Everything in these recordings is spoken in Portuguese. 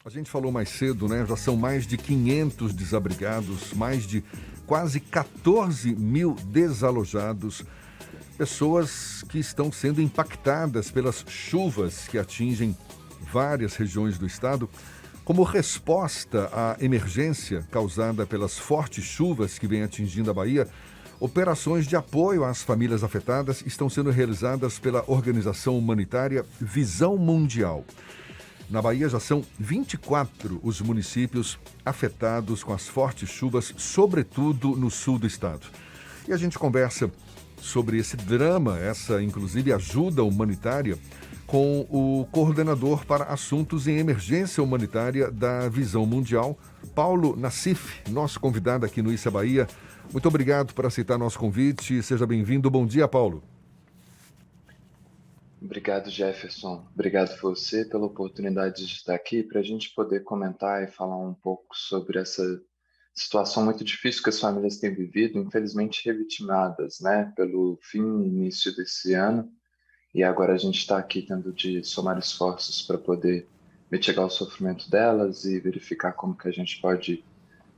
A gente falou mais cedo, né? Já são mais de 500 desabrigados, mais de quase 14 mil desalojados, pessoas que estão sendo impactadas pelas chuvas que atingem várias regiões do estado. Como resposta à emergência causada pelas fortes chuvas que vêm atingindo a Bahia, operações de apoio às famílias afetadas estão sendo realizadas pela organização humanitária Visão Mundial. Na Bahia já são 24 os municípios afetados com as fortes chuvas, sobretudo no sul do estado. E a gente conversa sobre esse drama, essa inclusive ajuda humanitária, com o coordenador para assuntos em emergência humanitária da Visão Mundial, Paulo Nassif, nosso convidado aqui no Issa Bahia. Muito obrigado por aceitar nosso convite. Seja bem-vindo. Bom dia, Paulo. Obrigado, Jefferson. Obrigado você pela oportunidade de estar aqui para a gente poder comentar e falar um pouco sobre essa situação muito difícil que as famílias têm vivido, infelizmente revitimadas, né, pelo fim e início desse ano. E agora a gente está aqui tendo de somar esforços para poder mitigar o sofrimento delas e verificar como que a gente pode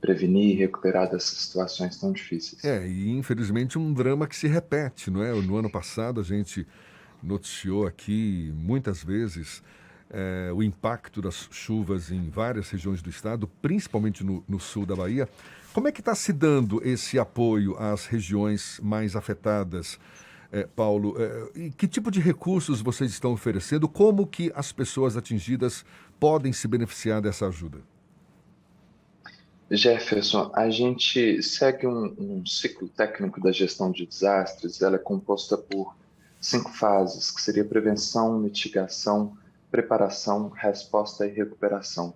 prevenir e recuperar dessas situações tão difíceis. E infelizmente um drama que se repete, não é? No ano passado a gente noticiou aqui muitas vezes o impacto das chuvas em várias regiões do estado, principalmente no sul da Bahia. Como é que está se dando esse apoio às regiões mais afetadas, Paulo? E que tipo de recursos vocês estão oferecendo? Como que as pessoas atingidas podem se beneficiar dessa ajuda? Jefferson, a gente segue um ciclo técnico da gestão de desastres. Ela é composta por 5 fases, que seria prevenção, mitigação, preparação, resposta e recuperação.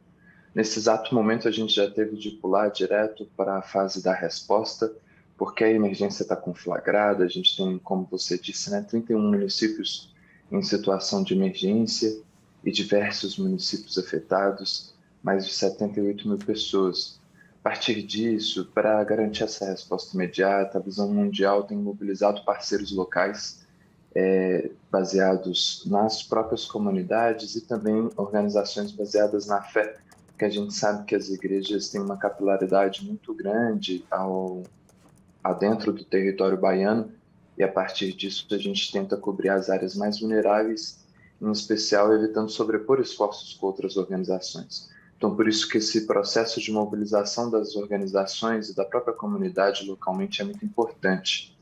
Nesse exato momento, a gente já teve de pular direto para a fase da resposta, porque a emergência está conflagrada. A gente tem, como você disse, né, 31 municípios em situação de emergência e diversos municípios afetados, mais de 78 mil pessoas. A partir disso, para garantir essa resposta imediata, a Visão Mundial tem mobilizado parceiros locais baseados nas próprias comunidades e também organizações baseadas na fé, que a gente sabe que as igrejas têm uma capilaridade muito grande adentro do território baiano, e a partir disso a gente tenta cobrir as áreas mais vulneráveis, em especial evitando sobrepor esforços com outras organizações. Então, por isso que esse processo de mobilização das organizações e da própria comunidade localmente é muito importante.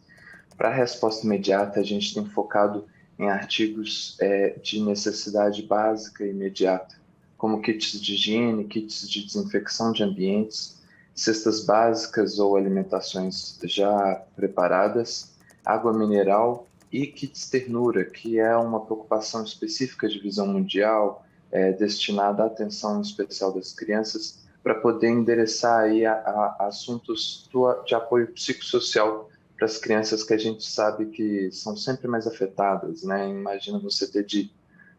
Para a resposta imediata, a gente tem focado em artigos de necessidade básica e imediata, como kits de higiene, kits de desinfecção de ambientes, cestas básicas ou alimentações já preparadas, água mineral e kits ternura, que é uma preocupação específica de Visão Mundial, destinada à atenção especial das crianças, para poder endereçar aí a assuntos de apoio psicossocial para as crianças que a gente sabe que são sempre mais afetadas, né? Imagina você ter de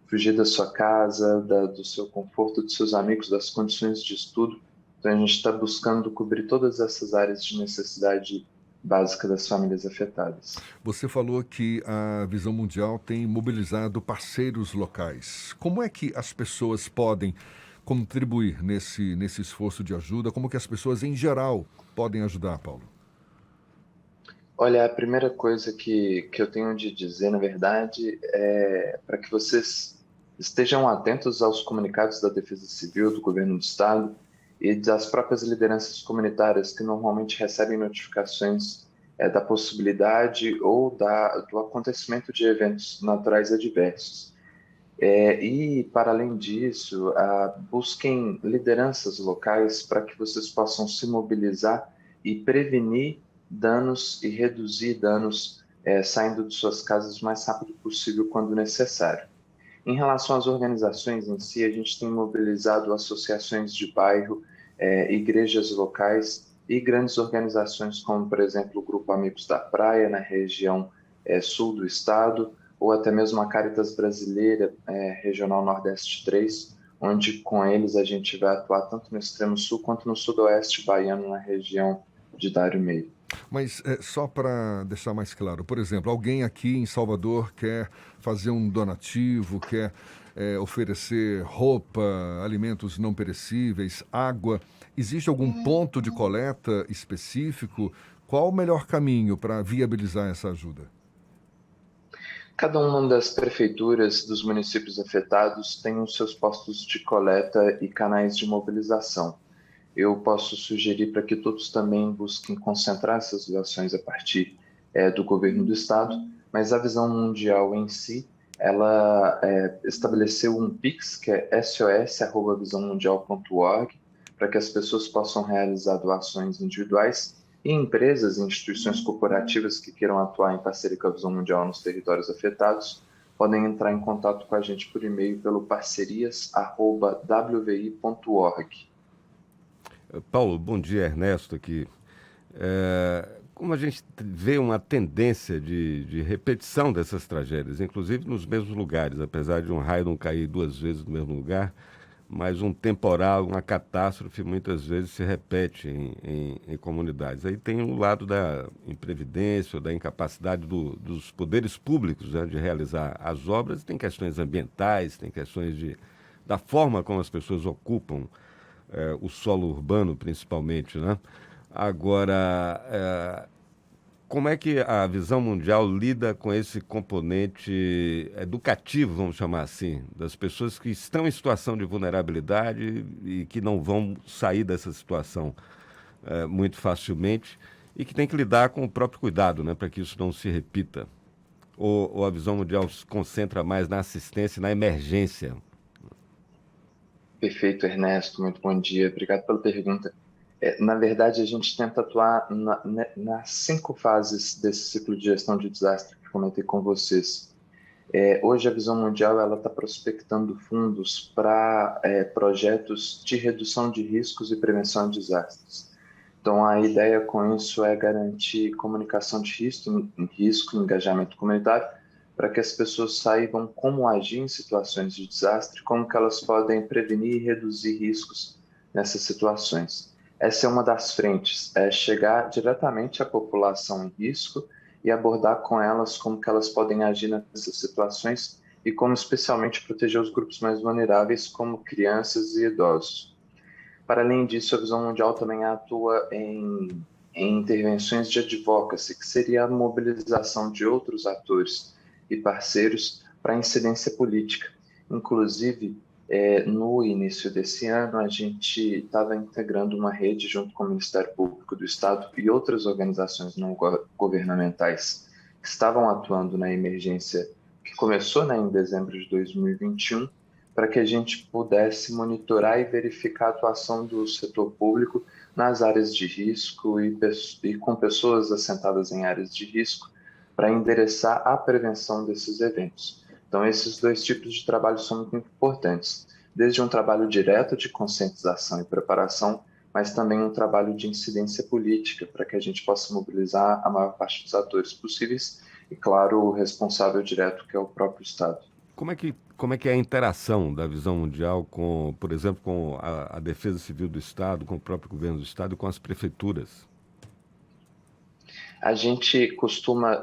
fugir da sua casa, do seu conforto, dos seus amigos, das condições de estudo. Então, a gente está buscando cobrir todas essas áreas de necessidade básica das famílias afetadas. Você falou que a Visão Mundial tem mobilizado parceiros locais. Como é que as pessoas podem contribuir nesse esforço de ajuda? Como que as pessoas, em geral, podem ajudar, Paulo? Olha, a primeira coisa que eu tenho de dizer, na verdade, é para que vocês estejam atentos aos comunicados da Defesa Civil, do Governo do Estado e das próprias lideranças comunitárias que normalmente recebem notificações da possibilidade ou do acontecimento de eventos naturais adversos. E, para além disso, busquem lideranças locais para que vocês possam se mobilizar e prevenir danos e reduzir danos saindo de suas casas o mais rápido possível quando necessário. Em relação às organizações em si, a gente tem mobilizado associações de bairro, igrejas locais e grandes organizações como, por exemplo, o Grupo Amigos da Praia, na região sul do estado, ou até mesmo a Caritas Brasileira, Regional Nordeste 3, onde com eles a gente vai atuar tanto no extremo sul quanto no sudoeste baiano, na região de Dário Meio. Mas só para deixar mais claro, por exemplo, alguém aqui em Salvador quer fazer um donativo, quer oferecer roupa, alimentos não perecíveis, água. Existe algum ponto de coleta específico? Qual o melhor caminho para viabilizar essa ajuda? Cada uma das prefeituras dos municípios afetados tem os seus postos de coleta e canais de mobilização. Eu posso sugerir para que todos também busquem concentrar essas doações a partir do governo do estado, mas a Visão Mundial em si, ela estabeleceu um Pix, que é sos@visãomundial.org, para que as pessoas possam realizar doações individuais e empresas e instituições corporativas que queiram atuar em parceria com a Visão Mundial nos territórios afetados podem entrar em contato com a gente por e-mail pelo parcerias@wvi.org. Paulo, bom dia, Ernesto aqui. Como a gente vê uma tendência de repetição dessas tragédias, inclusive nos mesmos lugares, apesar de um raio não cair 2 vezes no mesmo lugar, mas um temporal, uma catástrofe, muitas vezes se repete em comunidades. Aí tem o lado da imprevidência, ou da incapacidade dos poderes públicos, né, de realizar as obras, tem questões ambientais, tem questões da forma como as pessoas ocupam o solo urbano, principalmente, né? Agora, como é que a Visão Mundial lida com esse componente educativo, vamos chamar assim, das pessoas que estão em situação de vulnerabilidade e que não vão sair dessa situação muito facilmente e que tem que lidar com o próprio cuidado, né, para que isso não se repita? Ou a Visão Mundial se concentra mais na assistência e na emergência? Perfeito, Ernesto. Muito bom dia. Obrigado pela pergunta. Na verdade, a gente tenta atuar nas 5 fases desse ciclo de gestão de desastre que comentei com vocês. Hoje, a Visão Mundial está prospectando fundos para projetos de redução de riscos e prevenção de desastres. Então, a ideia com isso é garantir comunicação de risco e engajamento comunitário, para que as pessoas saibam como agir em situações de desastre, como que elas podem prevenir e reduzir riscos nessas situações. Essa é uma das frentes, chegar diretamente à população em risco e abordar com elas como que elas podem agir nessas situações e como especialmente proteger os grupos mais vulneráveis, como crianças e idosos. Para além disso, a Visão Mundial também atua em intervenções de advocacy, que seria a mobilização de outros atores e parceiros para incidência política. Inclusive, no início desse ano, a gente estava integrando uma rede junto com o Ministério Público do Estado e outras organizações não governamentais que estavam atuando na emergência que começou, né, em dezembro de 2021, para que a gente pudesse monitorar e verificar a atuação do setor público nas áreas de risco e com pessoas assentadas em áreas de risco, para endereçar a prevenção desses eventos. Então, esses 2 tipos de trabalho são muito importantes, desde um trabalho direto de conscientização e preparação, mas também um trabalho de incidência política, para que a gente possa mobilizar a maior parte dos atores possíveis e, claro, o responsável direto, que é o próprio Estado. Como é que é a interação da Visão Mundial com, por exemplo, com a Defesa Civil do Estado, com o próprio governo do Estado e com as prefeituras? A gente costuma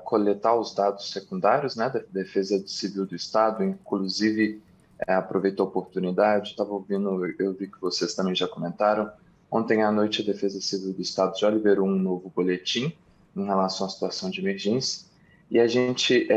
coletar os dados secundários, né, da Defesa Civil do Estado, inclusive aproveitou a oportunidade, estava ouvindo, eu vi que vocês também já comentaram, ontem à noite a Defesa Civil do Estado já liberou um novo boletim em relação à situação de emergência e a gente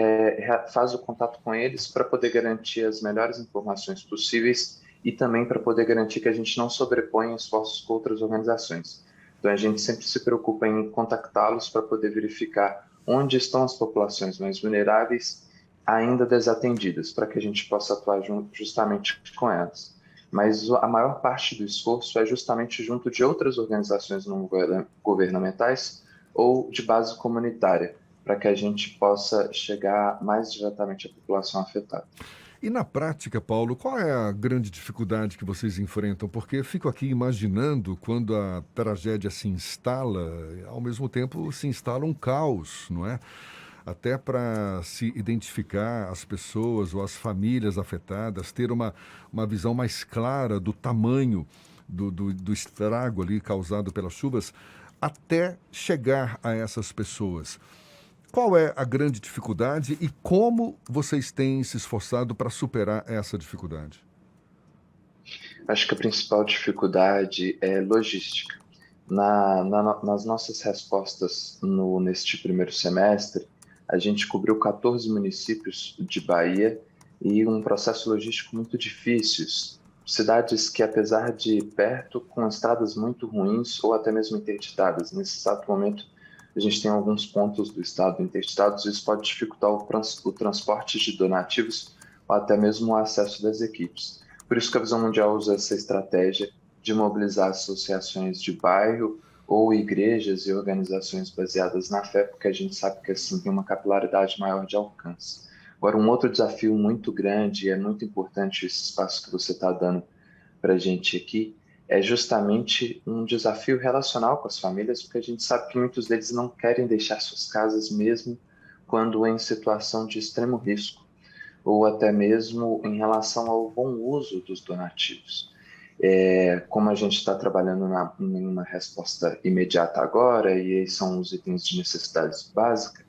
faz o contato com eles para poder garantir as melhores informações possíveis e também para poder garantir que a gente não sobreponha esforços com outras organizações. Então, a gente sempre se preocupa em contactá-los para poder verificar onde estão as populações mais vulneráveis ainda desatendidas, para que a gente possa atuar justamente com elas. Mas a maior parte do esforço é justamente junto de outras organizações não governamentais ou de base comunitária, para que a gente possa chegar mais diretamente à população afetada. E na prática, Paulo, qual é a grande dificuldade que vocês enfrentam? Porque eu fico aqui imaginando quando a tragédia se instala, ao mesmo tempo se instala um caos, não é? Até para se identificar as pessoas ou as famílias afetadas, ter uma visão mais clara do tamanho do estrago ali causado pelas chuvas, até chegar a essas pessoas. Qual é a grande dificuldade e como vocês têm se esforçado para superar essa dificuldade? Acho que a principal dificuldade é logística. Nas nossas respostas neste primeiro semestre, a gente cobriu 14 municípios de Bahia e um processo logístico muito difícil. Cidades que, apesar de perto, com estradas muito ruins ou até mesmo interditadas. Nesse exato momento, a gente tem alguns pontos do estado interditados e isso pode dificultar o transporte de donativos ou até mesmo o acesso das equipes. Por isso que a Visão Mundial usa essa estratégia de mobilizar associações de bairro ou igrejas e organizações baseadas na fé, porque a gente sabe que assim tem uma capilaridade maior de alcance. Agora, um outro desafio muito grande, e é muito importante esse espaço que você está dando para a gente aqui, é justamente um desafio relacional com as famílias, porque a gente sabe que muitos deles não querem deixar suas casas mesmo quando em situação de extremo risco, ou até mesmo em relação ao bom uso dos donativos. Como a gente está trabalhando em uma resposta imediata agora, e aí são os itens de necessidades básicas,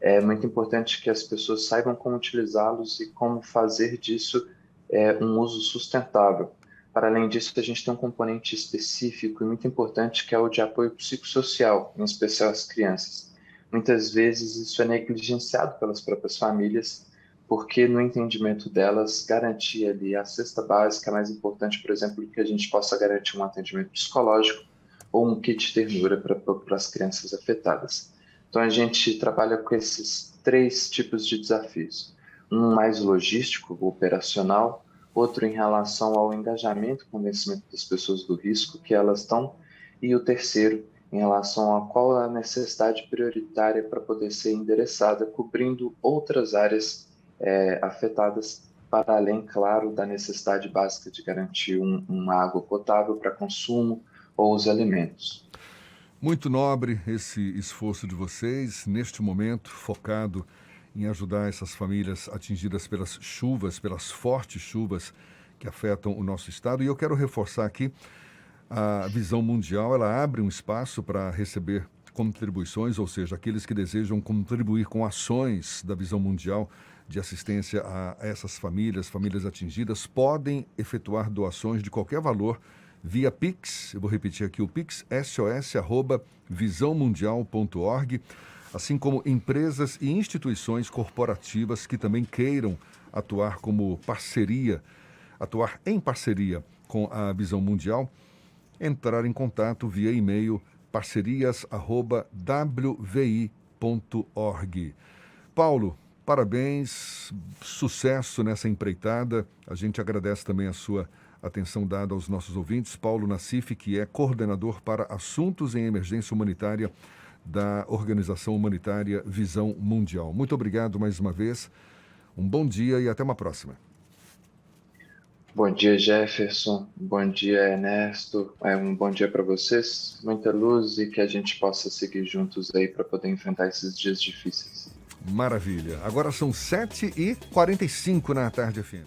é muito importante que as pessoas saibam como utilizá-los e como fazer disso um uso sustentável. Para além disso, a gente tem um componente específico e muito importante que é o de apoio psicossocial, em especial às crianças. Muitas vezes isso é negligenciado pelas próprias famílias, porque no entendimento delas, garantir ali a cesta básica é mais importante, por exemplo, que a gente possa garantir um atendimento psicológico ou um kit de ternura para as crianças afetadas. Então, a gente trabalha com esses 3 tipos de desafios. Um mais logístico, operacional, outro em relação ao engajamento e convencimento das pessoas do risco que elas estão, e o terceiro em relação a qual a necessidade prioritária para poder ser endereçada, cobrindo outras áreas afetadas, para além, claro, da necessidade básica de garantir uma água potável para consumo ou os alimentos. Muito nobre esse esforço de vocês, neste momento focado em ajudar essas famílias atingidas pelas chuvas, pelas fortes chuvas que afetam o nosso estado. E eu quero reforçar aqui, a Visão Mundial, ela abre um espaço para receber contribuições, ou seja, aqueles que desejam contribuir com ações da Visão Mundial de assistência a essas famílias atingidas, podem efetuar doações de qualquer valor via Pix. Eu vou repetir aqui o Pix, sos@visãomundial.org, assim como empresas e instituições corporativas que também queiram atuar em parceria com a Visão Mundial, entrar em contato via e-mail parcerias@wvi.org. Paulo, parabéns, sucesso nessa empreitada. A gente agradece também a sua atenção dada aos nossos ouvintes. Paulo Nassif, que é coordenador para assuntos em emergência humanitária da Organização Humanitária Visão Mundial. Muito obrigado mais uma vez. Um bom dia e até uma próxima. Bom dia, Jefferson. Bom dia, Ernesto. Um bom dia para vocês. Muita luz e que a gente possa seguir juntos aí para poder enfrentar esses dias difíceis. Maravilha. Agora são 7h45 na Tarde FM.